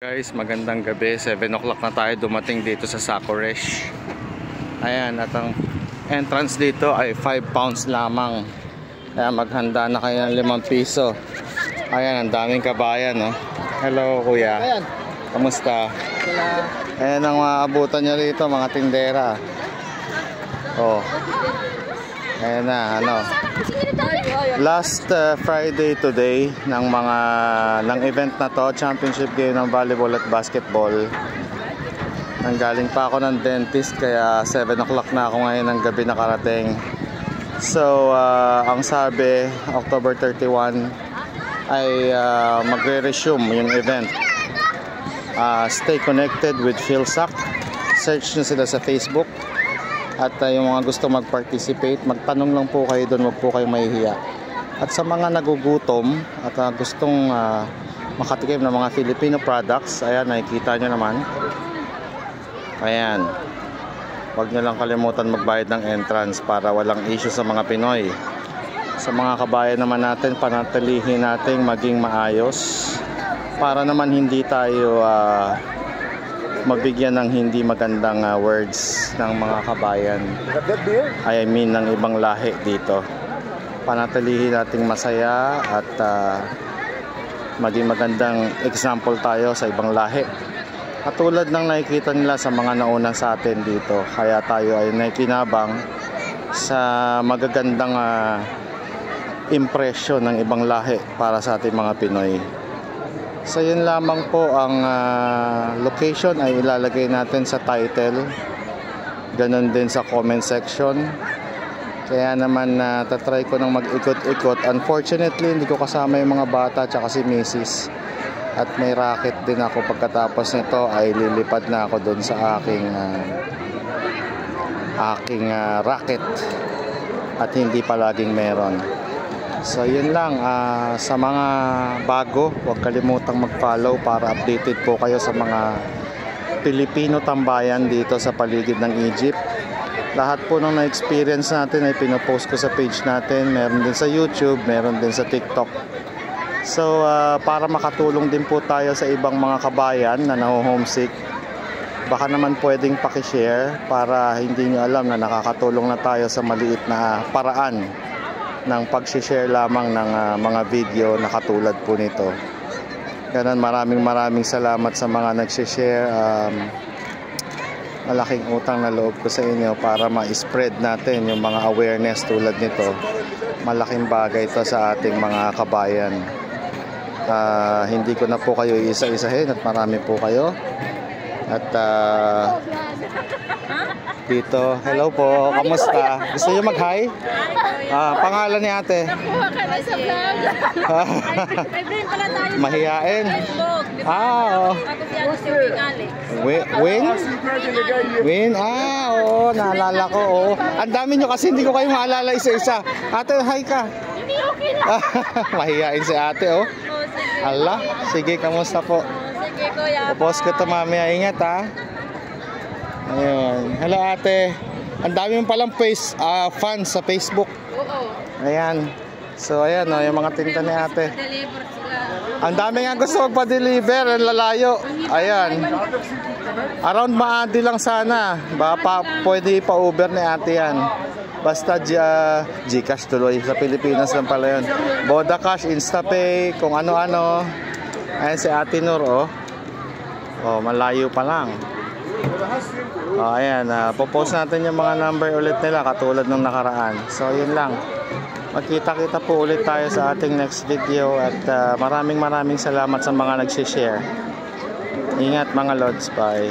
Guys, magandang gabi. 7 o'clock na tayo dumating dito sa Sacoresh. Ayan, at ang entrance dito ay 5 pounds lamang. Kaya maghanda na kayo ng 5 piso. Ayan, ang daming kabayan, no? Hello, kuya. Ayan. Kamusta? Ayan ang maabutan nyo rito, mga tindera. Oh. Ayan na, ano. Last Friday today ng event na to, championship game ng volleyball at basketball. Nanggaling pa ako ng dentist kaya 7 o'clock na ako ngayon ng gabi nakarating. So ang sabi, October 31 ay magre-resume yung event. Stay connected with PhilSac. Search nyo sila sa Facebook. At yung mga gusto mag-participate, magtanong lang po kayo doon, wag po kayong mahihiya. At sa mga nagugutom at gustong makatikim ng mga Filipino products, ayan, nakikita nyo naman. Ayan, wag nyo lang kalimutan magbayad ng entrance para walang issue sa mga Pinoy. Sa mga kabayan naman natin, panatilihin natin maging maayos para naman hindi tayo mabigyan ng hindi magandang words ng mga kabayan, I mean ng ibang lahi dito. Panatilihin nating masaya at maging magandang example tayo sa ibang lahi, katulad ng nakikita nila sa mga nauna sa atin dito. Kaya tayo ay nakikinabang sa magagandang impression ng ibang lahi para sa ating mga Pinoy. So yun lamang po, ang location ay ilalagay natin sa title, ganun din sa comment section. Kaya naman tatry ko nang mag-ikot-ikot. Unfortunately hindi ko kasama yung mga bata tsaka si Mrs. At may racket din ako. Pagkatapos nito ay lilipad na ako doon sa aking racket, at hindi palaging meron. So yun lang, sa mga bago, huwag kalimutang mag-follow para updated po kayo sa mga Pilipino tambayan dito sa paligid ng Egypt. Lahat po ng na-experience natin ay pinopost ko sa page natin. Meron din sa YouTube, meron din sa TikTok. So para makatulong din po tayo sa ibang mga kabayan na naho-homesick, baka naman pwedeng pakishare para hindi nyo alam na nakakatulong na tayo sa maliit na paraan ng pag-share lamang ng mga video na katulad po nito. Ganun, maraming salamat sa mga nag-share. Malaking utang na loob ko sa inyo para ma-spread natin yung mga awareness tulad nito. Malaking bagay ito sa ating mga kabayan. Hindi ko na po kayo isa-isahin at marami po kayo. At dito, hello po, kamusta? Gusto niyo mag-hi? Pangalan ni ate? Nakuha ka na sa vlog. May brain pala tayo. Mahiyain. Oh. Ako si Alex. Win? Win? Oo, naalala ko. Oh. Ang dami nyo kasi hindi ko kayo maalala isa-isa. Ate, hi ka. Hindi, okay lang. Mahiyain si ate, oh. Sige. Ala, sige, kamusta po? Sige, kuya. Post ko ito mamaya. Ingat, ha. Ayun. Hello, ate. Ang dami mo palang fans sa Facebook. Oo. Ayan. So, ayan, oh, yung mga tinta ni ate. Deliver sila. Ang dami nga gusto magpa-deliver. Ang lalayo. Ayan. Around Maadi lang sana. Baka pwede pa-Uber ni ate yan. Basta Gcash tuloy. Sa Pilipinas lang pala yun. Boda Cash, Instapay, kung ano-ano. Ayan si Ate Nur, oh. Oh, malayo pa lang. Oh, ayan, popost natin yung mga number ulit nila katulad ng nakaraan. So yun lang, magkita-kita po ulit tayo sa ating next video. At maraming salamat sa mga nag-share. Ingat mga lods, bye.